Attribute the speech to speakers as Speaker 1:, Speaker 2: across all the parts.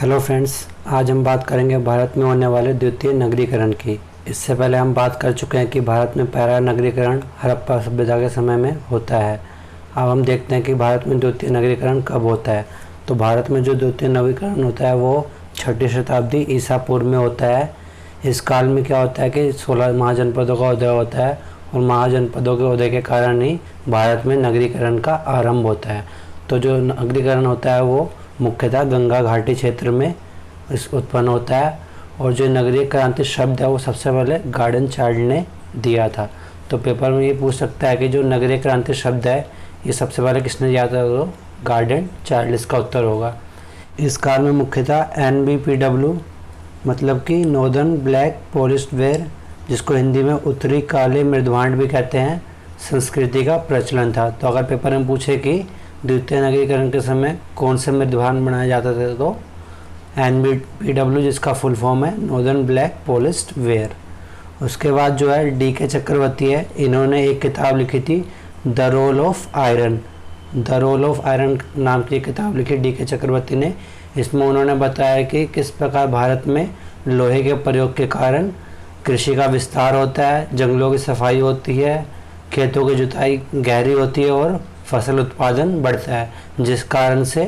Speaker 1: Hello friends, आज हम बात करेंगे भारत में होने वाले द्वितीय नगरीकरण की। इससे पहले हम बात कर चुके हैं कि भारत में पहला नगरीकरण हड़प्पा सभ्यता के समय में होता है। अब हम देखते हैं कि भारत में द्वितीय नगरीकरण कब होता है। तो भारत में जो द्वितीय नगरीकरण होता है वो 6ठी शताब्दी ईसा पूर्व में होता है। इस काल में क्या होता है कि 16 महाजनपदों का उदय होता है और महाजनपदों के उदय के कारण ही भारत में नगरीकरण का आरंभ होता है। तो जो नगरीकरण होता है वो मुख्यतः गंगा घाटी क्षेत्र में उत्पन्न होता है और जो नगरीय क्रांति शब्द है वो सबसे पहले गार्डन चार्ल्स ने दिया था। तो पेपर में ये पूछ सकता है कि जो नगरीय क्रांति शब्द है ये सबसे पहले किसने दिया था, तो गार्डन चार्ल्स का उत्तर होगा। इस काल में मुख्यतः NBPW मतलब कि नॉर्दर्न ब्लैक पॉलिश्ड वेयर, जिसको हिंदी में उत्तरी काले मृदभांड भी कहते हैं, संस्कृति का प्रचलन था। तो अगर पेपर में पूछे कि द्वितीय नगरीकरण के समय कौन से मृदभांड बनाए जाते थे, तो NBPW जिसका फुल फॉर्म है नॉर्दर्न ब्लैक पॉलिश्ड वेयर। उसके बाद जो है DK चक्रवर्ती है, इन्होंने एक किताब लिखी थी the role of iron. The role of iron नाम की किताब लिखी DK चक्रवर्ती ने। इसमें उन्होंने बताया कि किस प्रकार भारत में लोहे के प्रयोग के कारण कृषि का विस्तार होता है, जंगलों की सफाई होती है, खेतों की जुताई गहरी होती है और फसल उत्पादन बढ़ता है, जिस कारण से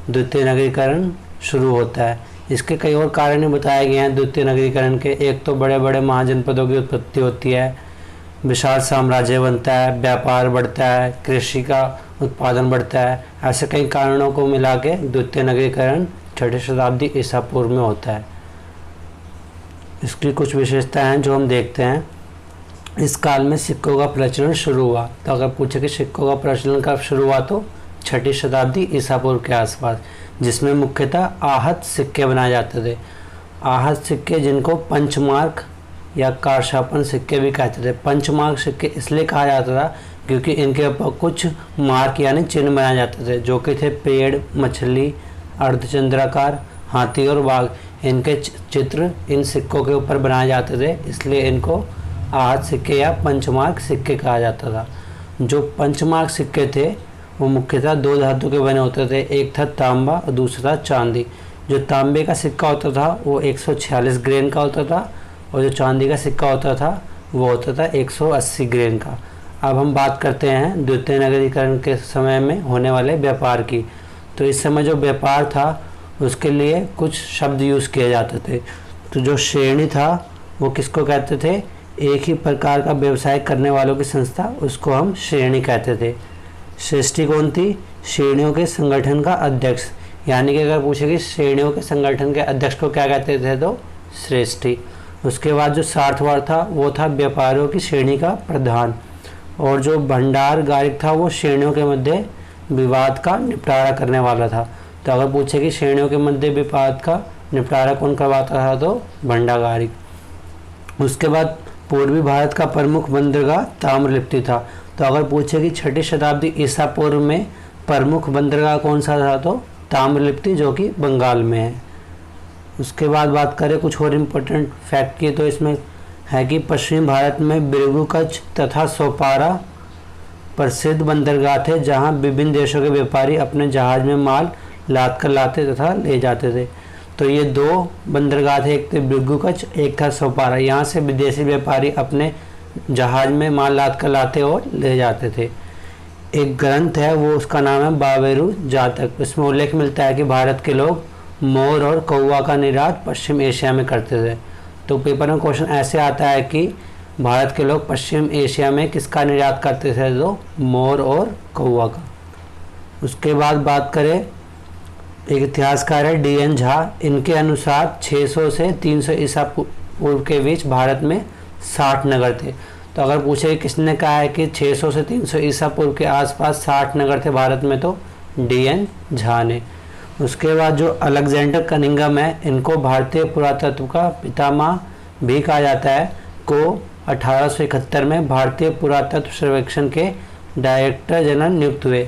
Speaker 1: द्वितीय नगरीकरण शुरू होता है। इसके कई और कारण बताए गए हैं द्वितीय नगरीकरण के। एक तो बड़े बड़े महाजनपदों की उत्पत्ति होती है, विशाल साम्राज्य बनता है, व्यापार बढ़ता है, कृषि का उत्पादन बढ़ता है। ऐसे कई कारणों को मिला के द्वितीय नगरीकरण 6ठी शताब्दी ईसा पूर्व में होता है। इसकी कुछ विशेषताएं हैं जो हम देखते हैं। इस काल में सिक्कों का प्रचलन शुरू हुआ। तो अगर पूछे कि सिक्कों का प्रचलन कब शुरू हुआ, तो 6ठी शताब्दी ईसा पूर्व के आसपास, जिसमें मुख्यतः आहत सिक्के बनाए जाते थे। आहत सिक्के जिनको पंचमार्क या कारशापन सिक्के भी कहते थे। पंचमार्क सिक्के इसलिए कहा जाता था क्योंकि इनके ऊपर कुछ मार्क यानी चिन्ह बनाए जाते थे, जो कि थे पेड़, मछली, अर्धचंद्राकार, हाथी और बाघ। इनके चित्र इन सिक्कों के ऊपर बनाए जाते थे, इसलिए इनको आहत सिक्के या पंचमार्क सिक्के कहा जाता था। जो पंचमार्क सिक्के थे वो मुख्यतः 2 धातु के बने होते थे, एक था तांबा और दूसरा था चांदी। जो तांबे का सिक्का होता था वो 146 ग्रेन का होता था और जो चांदी का सिक्का होता था वो होता था 180 ग्रेन का। अब हम बात करते हैं द्वितीय नगरीकरण के समय में होने वाले व्यापार की। तो इस समय जो व्यापार था उसके लिए कुछ शब्द यूज़ किए जाते थे। तो जो श्रेणी था वो किसको कहते थे, एक ही प्रकार का व्यवसाय करने वालों की संस्था, उसको हम श्रेणी कहते थे। श्रेष्ठी कौन थी, श्रेणियों के संगठन का अध्यक्ष। यानी कि अगर पूछे कि श्रेणियों के संगठन के अध्यक्ष को क्या कहते थे, तो श्रेष्ठी। उसके बाद जो सार्थवार था वो था व्यापारियों की श्रेणी का प्रधान। और जो भंडार गारिक था वो श्रेणियों के मध्य विवाद का निपटारा करने वाला था। तो अगर पूछे कि श्रेणियों के मध्य विवाद का निपटारा कौन करवाता था, तो भंडागारिक। उसके बाद पूर्वी भारत का प्रमुख बंदरगाह ताम्रलिप्ति था। तो अगर पूछे कि 6ठी शताब्दी ईसा पूर्व में प्रमुख बंदरगाह कौन सा था, तो ताम्रलिप्ति, जो कि बंगाल में है। उसके बाद बात करें कुछ और इम्पोर्टेंट फैक्ट की, तो इसमें है कि पश्चिमी भारत में बिरगू कच्छ तथा सोपारा प्रसिद्ध बंदरगाह थे, जहां विभिन्न देशों के व्यापारी अपने जहाज में माल लाद कर लाते तथा ले जाते थे। तो ये 2 बंदरगाह थे, एक थे बिरगू कच्छ, एक था सोपारा। यहाँ से विदेशी व्यापारी अपने जहाज में माल लाद कर लाते और ले जाते थे। एक ग्रंथ है वो, उसका नाम है बाबेरू जातक। इसमें उल्लेख मिलता है कि भारत के लोग मोर और कौवा का निर्यात पश्चिम एशिया में करते थे। तो पेपर में क्वेश्चन ऐसे आता है कि भारत के लोग पश्चिम एशिया में किसका निर्यात करते थे, तो मोर और कौवा का। उसके बाद बात करें, एक इतिहासकार है DN झा। इनके अनुसार 600 से 300 ईसा पूर्व के बीच भारत में 60 नगर थे। तो अगर पूछे किसने कहा है कि 600 से 300 ईसा पूर्व के आसपास 60 नगर थे भारत में, तो DN झा ने। उसके बाद जो अलेक्जेंडर कनिंघम है, इनको भारतीय पुरातत्व का पितामह भी कहा जाता है, को 1871 में भारतीय पुरातत्व सर्वेक्षण के डायरेक्टर जनरल नियुक्त हुए।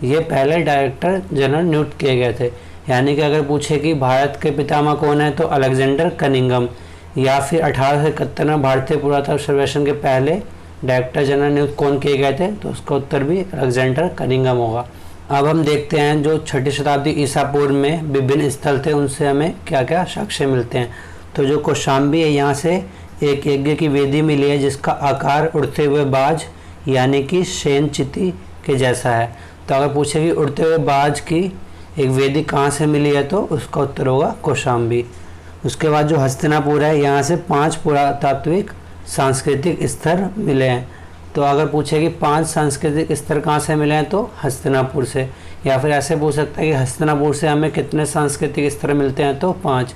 Speaker 1: ये पहले डायरेक्टर जनरल नियुक्त किए गए थे। यानी कि अगर पूछे कि भारत के पितामह कौन है, तो अलेक्जेंडर कनिंघम। या फिर 1871 में भारतीय पुरातत्व सर्वेक्षण के पहले डायरेक्टर जनरल नियुक्त कौन किए गए थे, तो उसका उत्तर भी अलेक्जेंडर कनिंघम होगा। अब हम देखते हैं जो 6ठी शताब्दी ईसा पूर्व में विभिन्न स्थल थे उनसे हमें क्या क्या साक्ष्य मिलते हैं। तो जो कौशाम्बी है यहाँ से एक यज्ञ की वेदी मिली है जिसका आकार उड़ते हुए बाज यानी कि शेन चिति के जैसा है। तो अगर पूछे कि उड़ते हुए बाज की एक वेदी कहाँ से मिली है तो उसका उत्तर होगा कौशाम्बी। उसके बाद जो हस्तिनापुर है यहाँ से 5 पुरातात्विक सांस्कृतिक स्तर मिले हैं। तो अगर पूछे कि 5 सांस्कृतिक स्तर कहाँ से मिले हैं तो हस्तिनापुर से, या फिर ऐसे पूछ सकता है कि हस्तिनापुर से हमें कितने सांस्कृतिक स्तर मिलते हैं तो 5।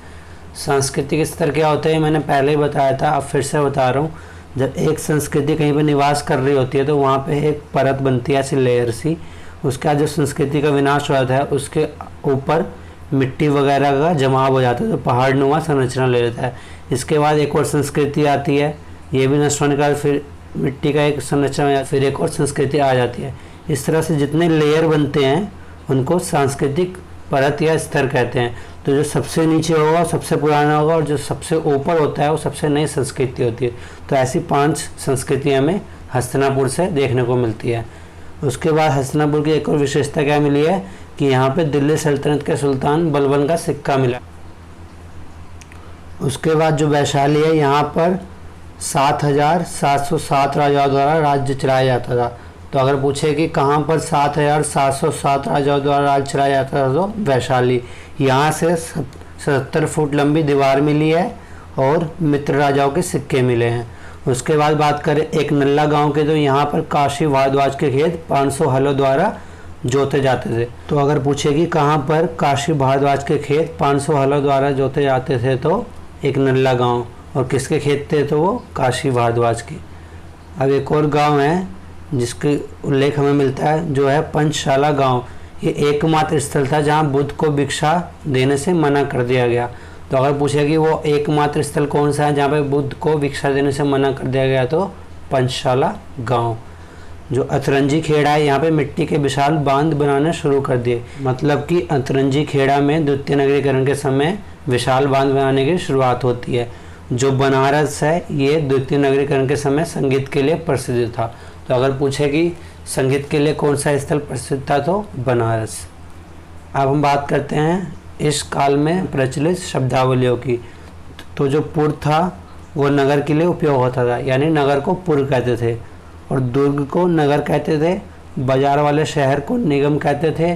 Speaker 1: सांस्कृतिक स्तर क्या होते हैं मैंने पहले ही बताया था, अब फिर से बता रहा हूँ। जब एक संस्कृति कहीं पर निवास कर रही होती है तो वहाँ पे एक परत बनती है ऐसी लेयर सी, उसका जो संस्कृति का विनाश हो जाता है उसके ऊपर मिट्टी वगैरह का जमाव हो जाता है तो पहाड़ नुमा संरचना ले लेता है। इसके बाद एक और संस्कृति आती है, ये भी नष्ट होने के बाद फिर मिट्टी का एक संरचना, फिर एक और संस्कृति आ जाती है। इस तरह से जितने लेयर बनते हैं उनको सांस्कृतिक परत या स्तर कहते हैं। तो जो सबसे नीचे होगा सबसे पुराना होगा और जो सबसे ऊपर होता है वो सबसे नई संस्कृति होती है। तो ऐसी 5 संस्कृतियाँ हमें हस्तिनापुर से देखने को मिलती है। उसके बाद हस्तिनापुर की एक और विशेषता क्या मिली है कि यहाँ पे दिल्ली सल्तनत के सुल्तान बलबन का सिक्का मिला। उसके बाद जो वैशाली है यहाँ पर 7,707 राजाओं द्वारा राज्य चलाया जाता था। तो अगर पूछे कि कहाँ पर 7,707 राजाओं द्वारा राज्य चलाया जाता था तो वैशाली। यहाँ से 77 फुट लंबी दीवार मिली है और मित्र राजाओं के सिक्के मिले हैं। उसके बाद बात करें एक नल्ला गांव के, तो यहाँ पर काशी भारद्वाज के खेत 500 हलों द्वारा जोते जाते थे। तो अगर पूछे कि कहाँ पर काशी भारद्वाज के खेत 500 हलों द्वारा जोते जाते थे तो एक नल्ला गांव, और किसके खेत थे तो वो काशी भारद्वाज के। अब एक और गांव है जिसके उल्लेख हमें मिलता है जो है पंचशाला गांव। ये एकमात्र स्थल था जहां बुद्ध को भिक्षा देने से मना कर दिया गया। तो अगर पूछे कि वो एकमात्र स्थल कौन सा है जहाँ पे बुद्ध को भिक्षा देने से मना कर दिया गया तो पंचशाला गांव। जो अतरंजी खेड़ा है यहाँ पे मिट्टी के विशाल बांध बनाने शुरू कर दिए, मतलब कि अतरंजी खेड़ा में द्वितीय नगरीकरण के समय विशाल बांध बनाने की शुरुआत होती है। जो बनारस है ये द्वितीय नगरीकरण के समय संगीत के लिए प्रसिद्ध था। तो अगर पूछे कि संगीत के लिए कौन सा स्थल प्रसिद्ध था तो बनारस। अब हम बात करते हैं इस काल में प्रचलित शब्दावलियों की। तो जो पुर था वो नगर के लिए उपयोग होता था, यानी नगर को पुर कहते थे, और दुर्ग को नगर कहते थे, बाजार वाले शहर को निगम कहते थे,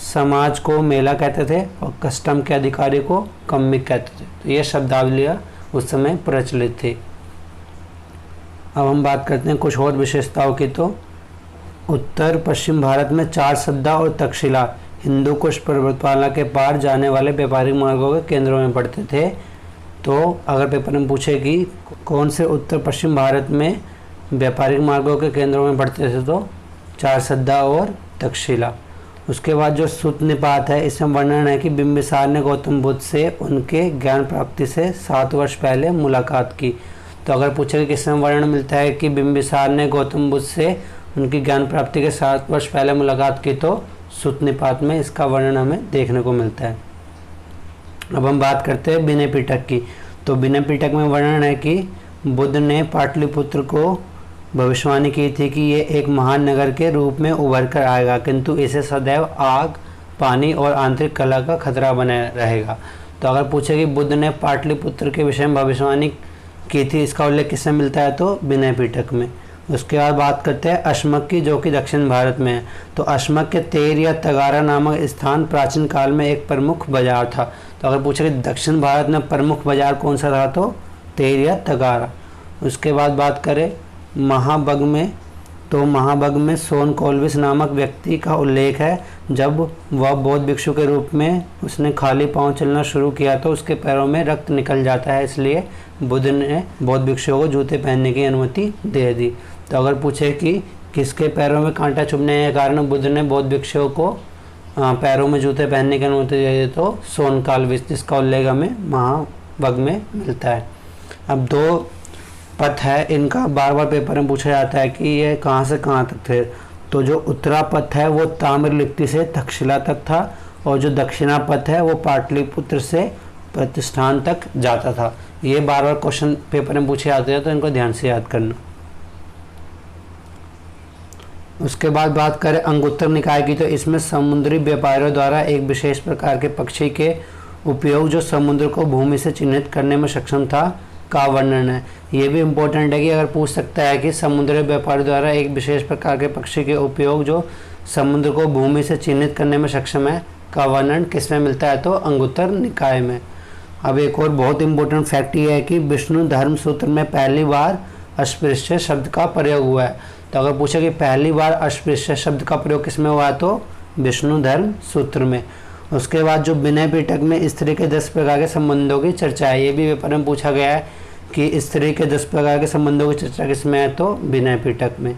Speaker 1: समाज को मेला कहते थे और कस्टम के अधिकारी को कम्मिक कहते थे। तो ये शब्दावलियाँ उस समय प्रचलित थी। अब हम बात करते हैं कुछ और विशेषताओं की। तो उत्तर पश्चिम भारत में 4 सद्दा और तक्षशिला हिंदू कुश पर्वतमाला के पार जाने वाले व्यापारिक मार्गों के केंद्रों में पड़ते थे। तो अगर पेपर में पूछे कि कौन से उत्तर पश्चिम भारत में व्यापारिक मार्गों के केंद्रों में पड़ते थे तो 4 सद्दा और तक्षशिला। उसके बाद जो सूत निपात है इसमें वर्णन है कि बिंबिसार ने गौतम बुद्ध से उनके ज्ञान प्राप्ति से 7 वर्ष पहले मुलाकात की। तो अगर पूछे कि किसमें वर्णन मिलता है कि बिंबिसार ने गौतम बुद्ध से उनकी ज्ञान प्राप्ति के 7 वर्ष पहले मुलाकात की तो सूत निपात में इसका वर्णन हमें देखने को मिलता है। अब हम बात करते हैं विनय पिटक की। तो विनय पिटक में वर्णन है कि बुद्ध ने पाटलिपुत्र को भविष्यवाणी की थी कि ये एक महान नगर के रूप में उभर कर आएगा, किंतु इसे सदैव आग, पानी और आंतरिक कला का खतरा बने रहेगा। तो अगर पूछे कि बुद्ध ने पाटलिपुत्र के विषय में भविष्यवाणी की थी, इसका उल्लेख किससे मिलता है तो विनय पिटक में। उसके बाद बात करते हैं अश्मक की, जो कि दक्षिण भारत में है। तो अश्मक के तेर या तगारा नामक स्थान प्राचीन काल में एक प्रमुख बाजार था। तो अगर पूछे कि दक्षिण भारत में प्रमुख बाजार कौन सा था तो तेर या तगारा। उसके बाद बात करें महाबग में, तो महाबग में सोन कोलविस नामक व्यक्ति का उल्लेख है। जब वह बौद्ध भिक्षु के रूप में उसने खाली पांव चलना शुरू किया तो उसके पैरों में रक्त निकल जाता है, इसलिए बुद्ध ने बौद्ध भिक्षुओं को जूते पहनने की अनुमति दे दी। तो अगर पूछे कि किसके पैरों में कांटा चुभने के कारण बुद्ध ने बौद्ध भिक्षुओं को पैरों में जूते पहनने की अनुमति दे दी तो सोन कालविस, जिसका उल्लेख हमें महाबग में मिलता है। अब 2 पथ है, इनका बार बार पेपर में पूछा जाता है कि ये कहाँ से कहाँ तक थे। तो जो उत्तरा पथ है वो ताम्रलिप्ति से तक्षशिला तक था, और जो दक्षिणा पथ है वो पाटलिपुत्र से प्रतिष्ठान तक जाता था। ये बार बार क्वेश्चन पेपर में पूछे जाते हैं तो इनको ध्यान से याद करना। उसके बाद बात करें अंगुत्तर निकाय की, तो इसमें समुद्री व्यापारियों द्वारा एक विशेष प्रकार के पक्षी के उपयोग जो समुद्र को भूमि से चिन्हित करने में सक्षम था का वर्णन है। ये भी इम्पोर्टेंट है कि अगर पूछ सकता है कि समुद्री व्यापारी द्वारा एक विशेष प्रकार के पक्षी के उपयोग जो समुद्र को भूमि से चिन्हित करने में सक्षम है का वर्णन किस में मिलता है, तो अंगुत्तर निकाय में। अब एक और बहुत इंपॉर्टेंट फैक्ट ये है कि विष्णु धर्म सूत्र में पहली बार अस्पृश्य शब्द का प्रयोग हुआ है। तो अगर पूछे कि पहली बार अस्पृश्य शब्द का प्रयोग किस में हुआ है, तो विष्णु धर्म सूत्र में। उसके बाद जो विनय पिटक में स्त्री के 10 प्रकार के संबंधों की चर्चा है, ये भी पेपर में पूछा गया है कि स्त्री के 10 प्रकार के संबंधों की चर्चा किस में है, तो विनय पिटक में।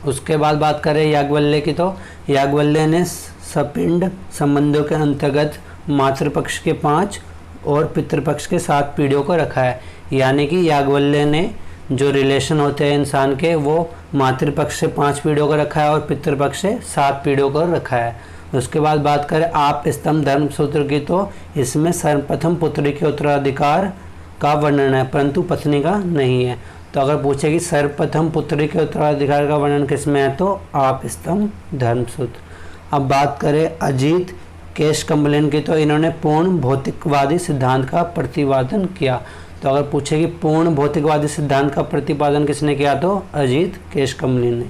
Speaker 1: उसके बाद बात करें याज्ञवल्क्य की, तो याज्ञवल्क्य ने सपिंड संबंधों के अंतर्गत मातृपक्ष के 5 और पितृपक्ष के 7 पीढ़ियों को रखा है। यानी कि याज्ञवल्क्य ने जो रिलेशन होते हैं इंसान के, वो मातृपक्ष से 5 पीढ़ियों को रखा है और पितृपक्ष से 7 पीढ़ियों को रखा है। उसके बाद बात करें आप स्तंभ धर्म सूत्र की, तो इसमें सर्वप्रथम पुत्री के उत्तराधिकार का वर्णन है परंतु पत्नी का नहीं है। तो अगर पूछे कि सर्वप्रथम पुत्री के उत्तराधिकार का वर्णन किस में है, तो आप स्तंभ धर्म सूत्र। अब बात करें अजीत केशकम्बलेन की, तो इन्होंने पूर्ण भौतिकवादी सिद्धांत का प्रतिपादन किया। तो अगर पूछे कि पूर्ण भौतिकवादी सिद्धांत का प्रतिपादन किसने किया, तो अजीत केशकम्बलेन ने।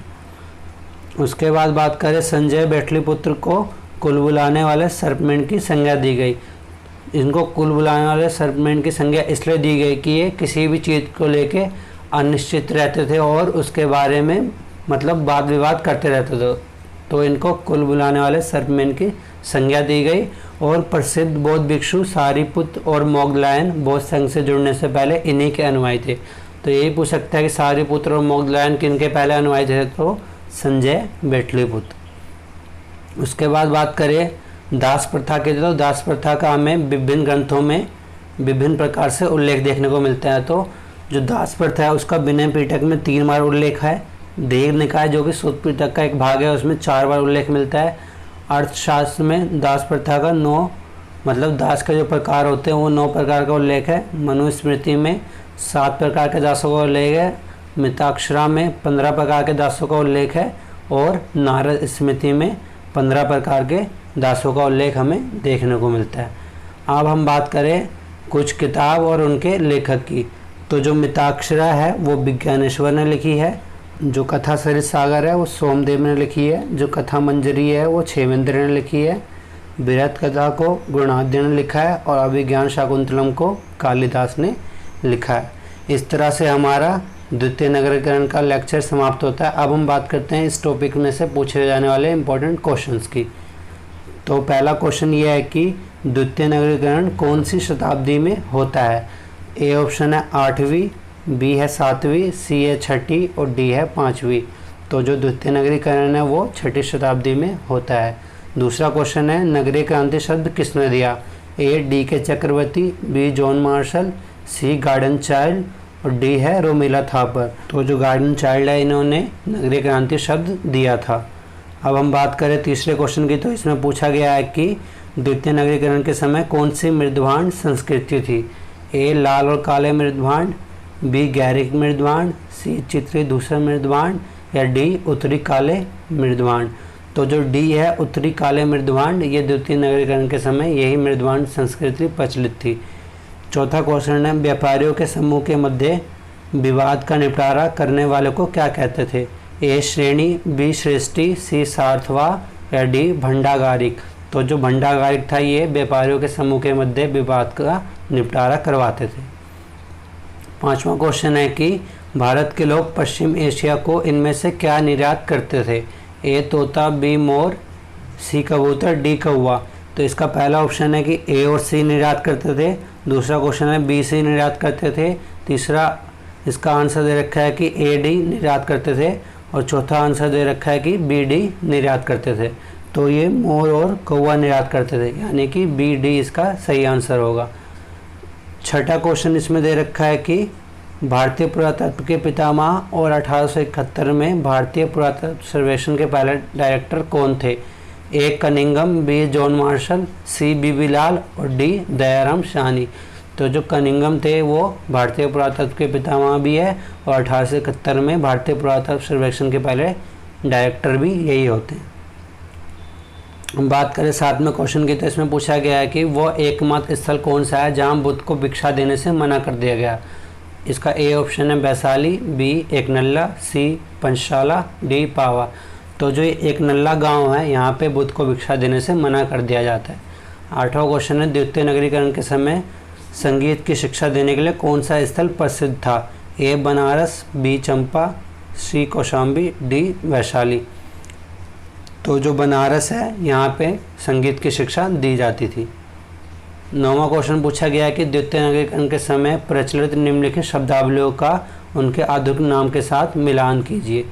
Speaker 1: उसके बाद बात करें संजय बैटलीपुत्र को कुल बुलाने वाले सर्पमेंट की संज्ञा दी गई। इनको कुल बुलाने वाले सर्पमेंट की संज्ञा इसलिए दी गई कि ये किसी भी चीज़ को लेके अनिश्चित रहते थे और उसके बारे में मतलब वाद विवाद करते रहते थे, तो इनको कुल बुलाने वाले सर्पमेंट की संज्ञा दी गई। और प्रसिद्ध बौद्ध भिक्षु सारिपुत्र और मोगलायन बौद्ध संघ से जुड़ने से पहले इन्हीं के अनुयायी थे। तो यही पूछ सकता है कि सारिपुत्र और मोगलायन किनके पहले अनुयायी थे, तो संजय बैटलीपुत्र। उसके बाद बात करें दास प्रथा के, तो दास प्रथा का हमें विभिन्न ग्रंथों में विभिन्न प्रकार से उल्लेख देखने को मिलता है। तो जो दास प्रथा है उसका विनय पिटक में 3 बार उल्लेख है। दीर्घ निकाय जो कि सूत पिटक का एक भाग है उसमें 4 बार उल्लेख मिलता है। अर्थशास्त्र में दास प्रथा का 9 मतलब दास के जो प्रकार होते हैं वो 9 प्रकार का उल्लेख है। मनुस्मृति में 7 प्रकार के दासों का उल्लेख है। मिताक्षरा में 15 प्रकार के दासों का उल्लेख है और नारद स्मृति में 15 प्रकार के दासों का उल्लेख हमें देखने को मिलता है। अब हम बात करें कुछ किताब और उनके लेखक की, तो जो मिताक्षरा है वो विज्ञानेश्वर ने लिखी है। जो कथा सरित सागर है वो सोमदेव ने लिखी है। जो कथा मंजरी है वो क्षेमेंद्र ने लिखी है। बृहत कथा को गुणाद्य ने लिखा है और अभिज्ञान शाकुंतलम को कालिदास ने लिखा है। इस तरह से हमारा द्वितीय नगरीकरण का लेक्चर समाप्त होता है। अब हम बात करते हैं इस टॉपिक में से पूछे जाने वाले इंपॉर्टेंट क्वेश्चंस की। तो पहला क्वेश्चन ये है कि द्वितीय नगरीकरण कौन सी शताब्दी में होता है। ए ऑप्शन है 8वीं, बी है 7वीं, सी है 6ठी और डी है 5वीं। तो जो द्वितीय नगरीकरण है वो 6ठी शताब्दी में होता है। दूसरा क्वेश्चन है नगरीय क्रांति शब्द किसने दिया। ए डी के चक्रवर्ती, बी जॉन मार्शल, सी गार्डन चाइल्ड और डी है रोमिला थापर। तो जो गार्डन चाइल्ड है इन्होंने नगरीय क्रांति शब्द दिया था। अब हम बात करें तीसरे क्वेश्चन की, तो इसमें पूछा गया है कि द्वितीय नगरीकरण के समय कौन सी मृदभांड संस्कृति थी। ए लाल और काले मृदभांड, बी गैरिक मृदभांड, सी चित्री धूसर मृदभांड या डी उत्तरी काले मृदभांड। तो जो डी है उत्तरी काले मृदभांड, ये द्वितीय नगरीकरण के समय यही मृदभांड संस्कृति प्रचलित थी। चौथा क्वेश्चन है व्यापारियों के समूह के मध्य विवाद का निपटारा करने वाले को क्या कहते थे। ए श्रेणी, बी श्रेष्ठी, सी सार्थवा या डी भंडागारिक। तो जो भंडागारिक था ये व्यापारियों के समूह के मध्य विवाद का निपटारा करवाते थे। पांचवा क्वेश्चन है कि भारत के लोग पश्चिम एशिया को इनमें से क्या निर्यात करते थे। ए तोता, बी मोर, सी कबूतर, डी कौवा। तो इसका पहला ऑप्शन है कि ए और सी निर्यात करते थे। दूसरा क्वेश्चन है बी सी निर्यात करते थे। तीसरा इसका आंसर दे रखा है कि ए डी निर्यात करते थे और चौथा आंसर दे रखा है कि बी डी निर्यात करते थे। तो ये मोर और कौवा निर्यात करते थे, यानी कि बी डी इसका सही आंसर होगा। छठा क्वेश्चन इसमें दे रखा है कि भारतीय पुरातत्व के पितामह और 1871 में भारतीय पुरातत्व सर्वेक्षण के पहले डायरेक्टर कौन थे। A Cunningham, B John Marshall, C B Lal और डी दयाराम साहनी। तो जो कनिंगम थे वो भारतीय पुरातत्व के पितामह भी है और 1871 में भारतीय पुरातत्व सर्वेक्षण के पहले डायरेक्टर भी यही होते हैं। हम बात करें 7वें क्वेश्चन की, तो इसमें पूछा गया है कि वो एकमात्र स्थल कौन सा है जहां बुद्ध को भिक्षा देने से मना कर दिया गया। इसका ए ऑप्शन है वैशाली, बी एक नल्ला, सी पंचशाला, डी पावा। तो जो एक नल्ला गांव है यहाँ पे बुद्ध को भिक्षा देने से मना कर दिया जाता है। 8वां क्वेश्चन है द्वितीय नगरीकरण के समय संगीत की शिक्षा देने के लिए कौन सा स्थल प्रसिद्ध था। ए बनारस, बी चंपा, सी कौशाम्बी, डी वैशाली। तो जो बनारस है यहाँ पे संगीत की शिक्षा दी जाती थी। 9वां क्वेश्चन पूछा गया है कि द्वितीय नगरीकरण के समय प्रचलित निम्नलिखित शब्दावलियों का उनके आधुनिक नाम के साथ मिलान कीजिए।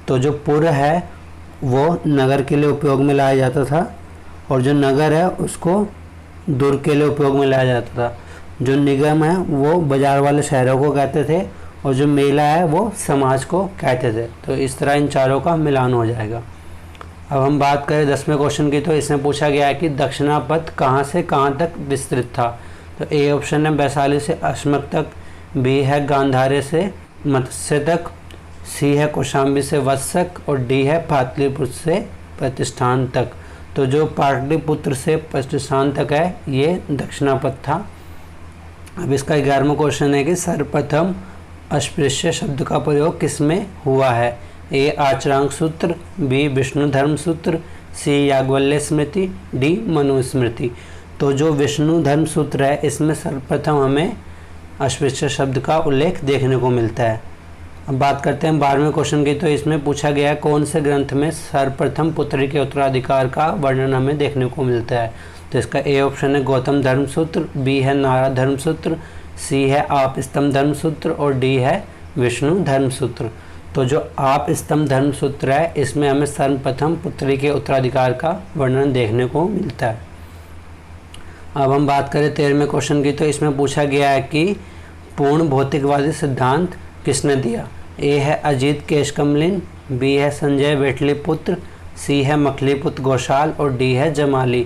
Speaker 1: तो जो पुर है वो नगर के लिए उपयोग में लाया जाता था, और जो नगर है उसको दुर्ग के लिए उपयोग में लाया जाता था। जो निगम है वो बाजार वाले शहरों को कहते थे, और जो मेला है वो समाज को कहते थे। तो इस तरह इन चारों का मिलान हो जाएगा। अब हम बात करें 10वें क्वेश्चन की, तो इसमें पूछा गया है कि दक्षिणापथ कहाँ से कहाँ तक विस्तृत था। तो ए ऑप्शन है वैशाली से अश्मक तक, बी है गांधार से मत्स्य तक, सी है कौशाम्बी से वत्सक, और डी है पाटलिपुत्र से प्रतिष्ठान तक। तो जो पाटलिपुत्र से प्रतिष्ठान तक है ये दक्षिणापथ था। अब इसका 11वां क्वेश्चन है कि सर्वप्रथम अस्पृश्य शब्द का प्रयोग किसमें हुआ है। ए आचरांक सूत्र, बी विष्णु धर्म सूत्र, सी याज्ञवल्क्य स्मृति, डी मनुस्मृति। तो जो विष्णु धर्म सूत्र है इसमें सर्वप्रथम हमें अस्पृश्य शब्द का उल्लेख देखने को मिलता है। अब बात करते हैं 12वें क्वेश्चन की, तो इसमें पूछा गया है कौन से ग्रंथ में सर्वप्रथम पुत्री के उत्तराधिकार का वर्णन हमें देखने को मिलता है। तो इसका ए ऑप्शन है गौतम धर्म सूत्र, बी है नारद धर्म सूत्र, सी है आप स्तंभ धर्म सूत्र, और डी है विष्णु धर्म सूत्र। तो जो आप स्तंभ धर्म सूत्र है इसमें हमें सर्वप्रथम पुत्री के उत्तराधिकार का वर्णन देखने को मिलता है। अब हम बात करें 13वें क्वेश्चन की, तो इसमें पूछा गया है कि पूर्ण भौतिकवादी सिद्धांत किसने दिया। ए है अजीत केशकमलिन, बी है संजय वेठलीपुत्र, सी है मखलीपुत्र घोषाल, और डी है जमाली।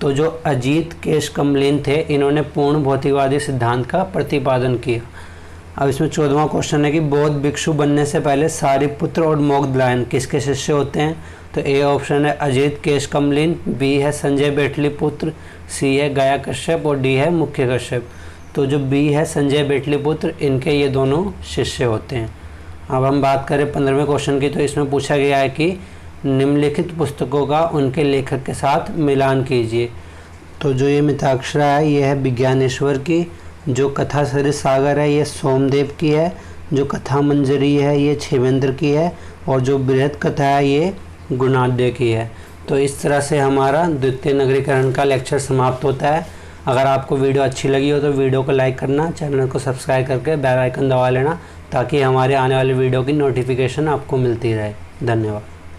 Speaker 1: तो जो अजीत केशकमलिन थे इन्होंने पूर्ण भौतिकवादी सिद्धांत का प्रतिपादन किया। अब इसमें 14वां क्वेश्चन है कि बौद्ध भिक्षु बनने से पहले सारिपुत्र और मोग्दलायन किसके शिष्य होते हैं। तो ए ऑप्शन है अजीत केशकमलिन, बी है संजय वेठलीपुत्र, सी है गया कश्यप, और डी है मुख्य कश्यप। तो जो बी है संजय वेठलीपुत्र इनके ये दोनों शिष्य होते हैं। अब हम बात करें 15वें क्वेश्चन की, तो इसमें पूछा गया है कि निम्नलिखित पुस्तकों का उनके लेखक के साथ मिलान कीजिए। तो जो ये मिताक्षरा है ये है विज्ञानेश्वर की, जो कथा सरित सागर है ये सोमदेव की है, जो कथा मंजरी है ये छेवेंद्र की है, और जो बृहद कथा है ये गुणाढ्य की है। तो इस तरह से हमारा द्वितीय नगरीकरण का लेक्चर समाप्त होता है। अगर आपको वीडियो अच्छी लगी हो तो वीडियो को लाइक करना, चैनल को सब्सक्राइब करके बेल आइकन दबा लेना, ताकि हमारे आने वाले वीडियो की नोटिफिकेशन आपको मिलती रहे। धन्यवाद।